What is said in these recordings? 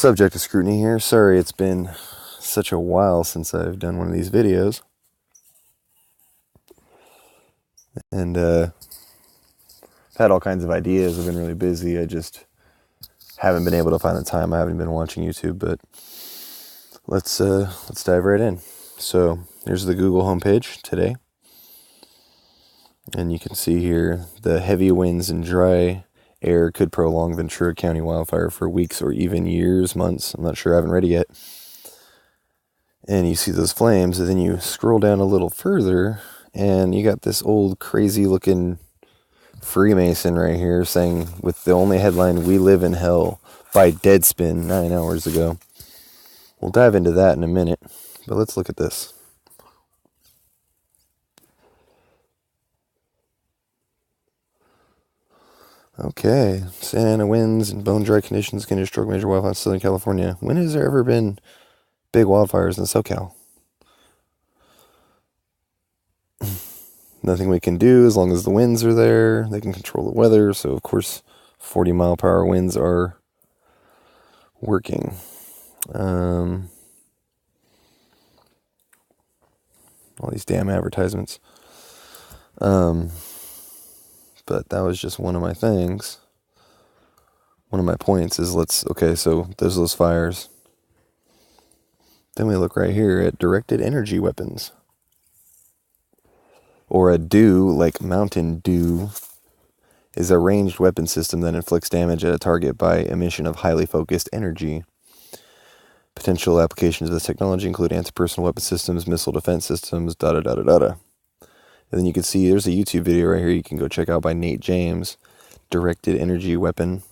Subject of scrutiny here. Sorry it's been such a while since I've done one of these videos. And I've had all kinds of ideas. I've been really busy. I just haven't been able to find the time. I haven't been watching YouTube, but let's dive right in. So here's the Google homepage today. And you can see here the heavy winds and dry air could prolong Ventura County wildfire for weeks or even years, months. I'm not sure. I haven't read it yet. And you see those flames, and then you scroll down a little further, and you got this old crazy looking Freemason right here saying, with the only headline, "We Live in Hell," by Deadspin 9 hours ago. We'll dive into that in a minute, but let's look at this. Okay, Santa Ana winds and bone dry conditions can destroy major wildfires in Southern California. When has there ever been big wildfires in SoCal? Nothing we can do as long as the winds are there. They can control the weather, so of course 40-mile-per-hour winds are working. All these damn advertisements. But that was just one of my things. One of my points is so there's those fires. Then we look right here at directed energy weapons. Or a DEW, like Mountain Dew, is a ranged weapon system that inflicts damage at a target by emission of highly focused energy. Potential applications of this technology include anti-personnel weapon systems, missile defense systems, And then you can see there's a YouTube video right here you can go check out by Nate James, directed energy weapon.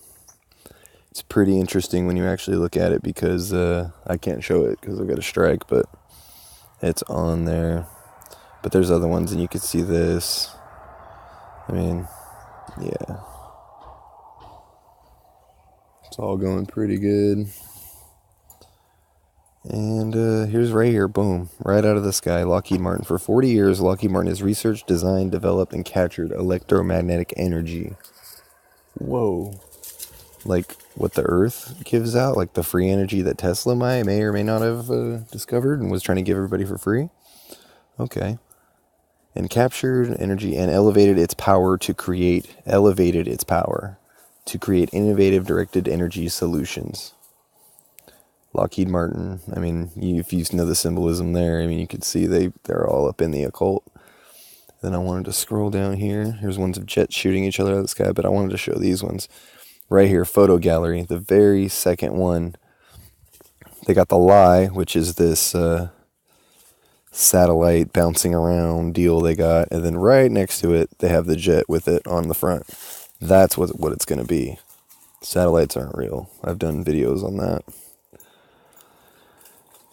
It's pretty interesting when you actually look at it because I can't show it because I've got a strike, but it's on there. But there's other ones, and you can see this. I mean, yeah. It's all going pretty good. And here's right here, boom, right out of the sky, Lockheed Martin. For 40 years, Lockheed Martin has researched, designed, developed, and captured electromagnetic energy. Whoa. Like what the Earth gives out, like the free energy that Tesla may or may not have discovered and was trying to give everybody for free. Okay. And captured energy and elevated its power to create innovative directed energy solutions. Lockheed Martin, I mean, if you know the symbolism there, I mean, you could see they're all up in the occult. Then I wanted to scroll down here. Here's ones of jets shooting each other out of the sky, but I wanted to show these ones. Right here, photo gallery, the very second one. They got the Lie, which is this satellite bouncing around deal they got, and then right next to it they have the jet with it on the front. That's what it's going to be. Satellites aren't real. I've done videos on that.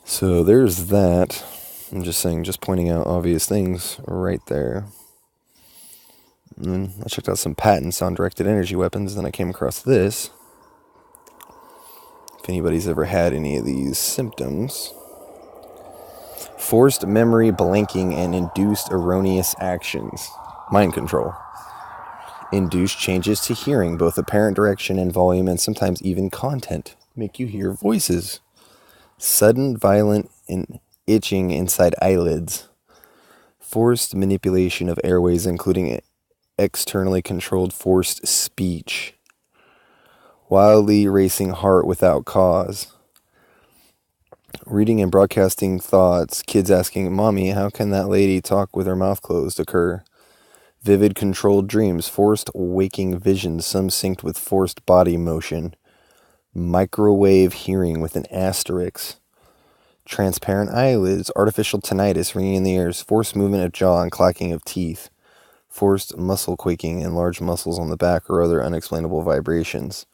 So there's that. I'm just pointing out obvious things right there. And then I checked out some patents on directed energy weapons, then I came across this. If anybody's ever had any of these symptoms: forced memory blanking and induced erroneous actions. Mind control. Induced changes to hearing, both apparent direction and volume, and sometimes even content. Make you hear voices. Sudden, violent, and itching inside eyelids. Forced manipulation of airways, including externally controlled forced speech. Wildly racing heart without cause. Reading and broadcasting thoughts. Kids asking, "Mommy, how can that lady talk with her mouth closed?" occur. Vivid controlled dreams. Forced waking visions, some synced with forced body motion. Microwave hearing with an asterisk. Transparent eyelids. Artificial tinnitus, ringing in the ears. Forced movement of jaw and clacking of teeth. Forced muscle quaking and large muscles on the back or other unexplainable vibrations.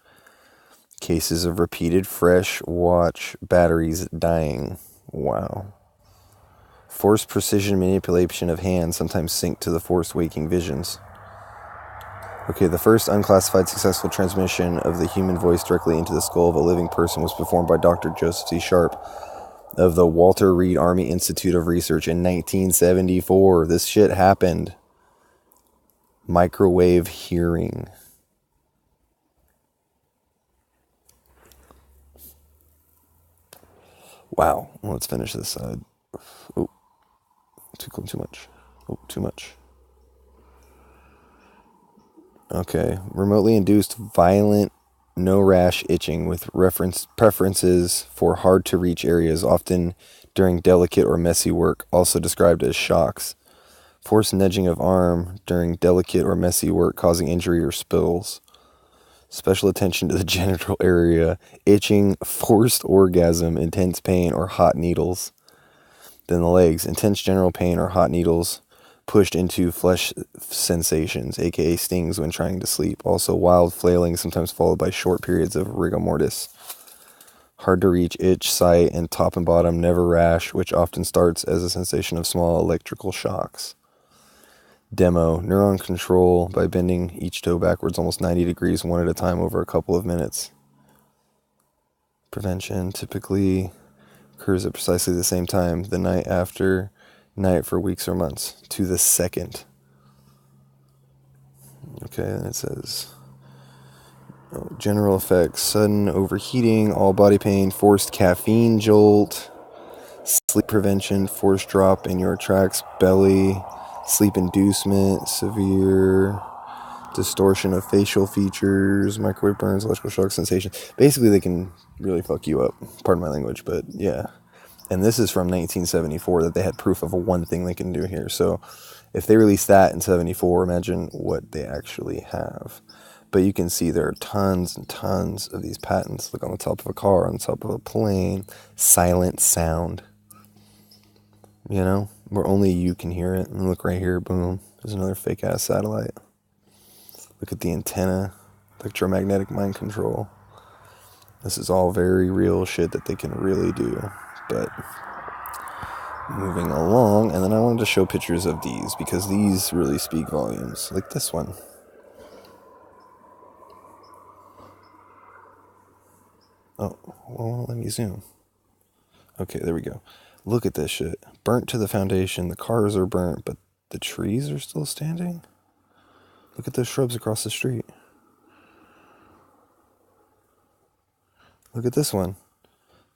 Cases of repeated fresh watch batteries dying. Wow. Forced precision manipulation of hands, sometimes synced to the forced waking visions. Okay, the first unclassified successful transmission of the human voice directly into the skull of a living person was performed by Dr. Joseph C. Sharp of the Walter Reed Army Institute of Research in 1974. This shit happened. Microwave hearing. Wow. Well, let's finish this side. Oh, too much. Oh, too much. Okay. Remotely induced violent no rash itching with preferences for hard to reach areas, often during delicate or messy work, also described as shocks. Forced nudging of arm during delicate or messy work causing injury or spills. Special attention to the genital area, itching, forced orgasm, intense pain, or hot needles. Then the legs, intense general pain or hot needles pushed into flesh sensations, aka stings when trying to sleep. Also wild flailing, sometimes followed by short periods of rigor mortis. Hard to reach, itch, sight, and top and bottom, never rash, which often starts as a sensation of small electrical shocks. Demo, neuron control by bending each toe backwards almost 90 degrees, one at a time over a couple of minutes. Prevention typically occurs at precisely the same time, the night after night for weeks or months, to the second. Okay, and it says general effects: sudden overheating, all body pain, forced caffeine jolt, sleep prevention, forced drop in your tracks, belly, sleep inducement, severe distortion of facial features, microwave burns, electrical shock sensation. Basically, they can really fuck you up. Pardon my language, but yeah. And this is from 1974 that they had proof of one thing they can do here. So if they released that in 74, imagine what they actually have. But you can see there are tons and tons of these patents. Look on the top of a car, on the top of a plane, silent sound. You know, where only you can hear it. And look right here, boom, there's another fake ass satellite. Look at the antenna, electromagnetic mind control. This is all very real shit that they can really do. But moving along, and then I wanted to show pictures of these because these really speak volumes. Like this one. Oh, well, let me zoom. Okay, there we go. Look at this shit. Burnt to the foundation. The cars are burnt, but the trees are still standing? Look at those shrubs across the street. Look at this one.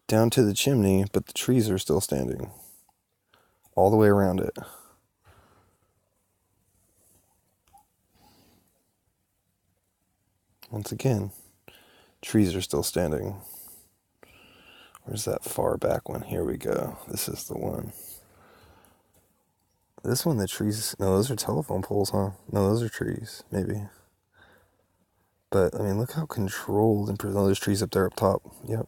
Down to the chimney, but the trees are still standing. All the way around it. Once again, trees are still standing. Where's that far back one? Here we go. This is the one. This one, the trees... No, those are telephone poles, huh? No, those are trees, maybe. But, I mean, look how controlled and... Oh, there's trees up there up top. Yep.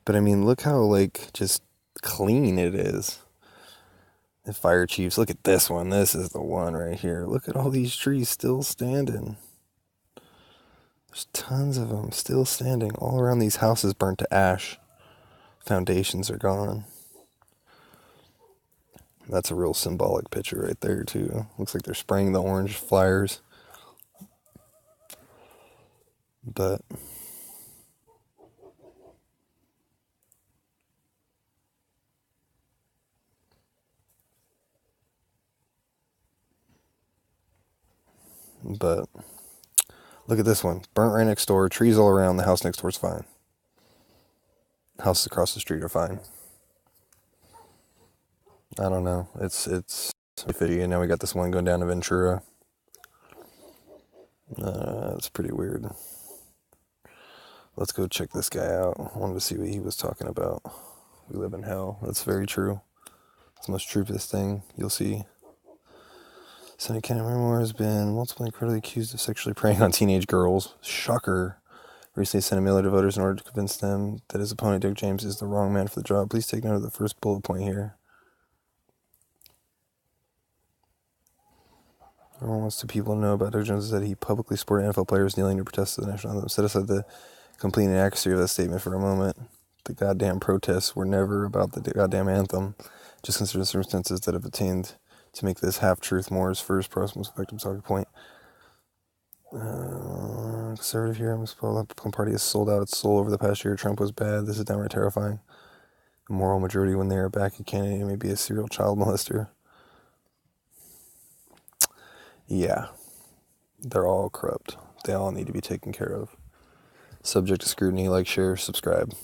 But, I mean, look how, like, just clean it is. The fire chiefs, look at this one. This is the one right here. Look at all these trees still standing. There's tons of them still standing all around these houses burnt to ash. Foundations are gone. That's a real symbolic picture right there, too. Looks like they're spraying the orange flyers. But look at this one. Burnt right next door. Trees all around. The house next door is fine. Houses across the street are fine. I don't know. It's 50, and now we got this one going down to Ventura. It's pretty weird. Let's go check this guy out. I wanted to see what he was talking about. We live in hell. That's very true. It's the most truest thing you'll see. Senator Kenneth Moore has been multiply incredibly accused of sexually preying on teenage girls. Shocker. Recently sent a mailer to voters in order to convince them that his opponent, Doug James, is the wrong man for the job. Please take note of the first bullet point here. Everyone wants to people know about Doug Jones is that he publicly supported NFL players kneeling to protest the national anthem. Set aside the complete inaccuracy of that statement for a moment. The goddamn protests were never about the goddamn anthem. Just consider the circumstances that have attained to make this half-truth Moore's first most effective talking point. Conservative here, the Republican Party has sold out its soul over the past year. Trump was bad. This is downright terrifying. The moral majority, when they are back in Canada, may be a serial child molester. Yeah, they're all corrupt. They all need to be taken care of. Subject to scrutiny. Like, share, subscribe.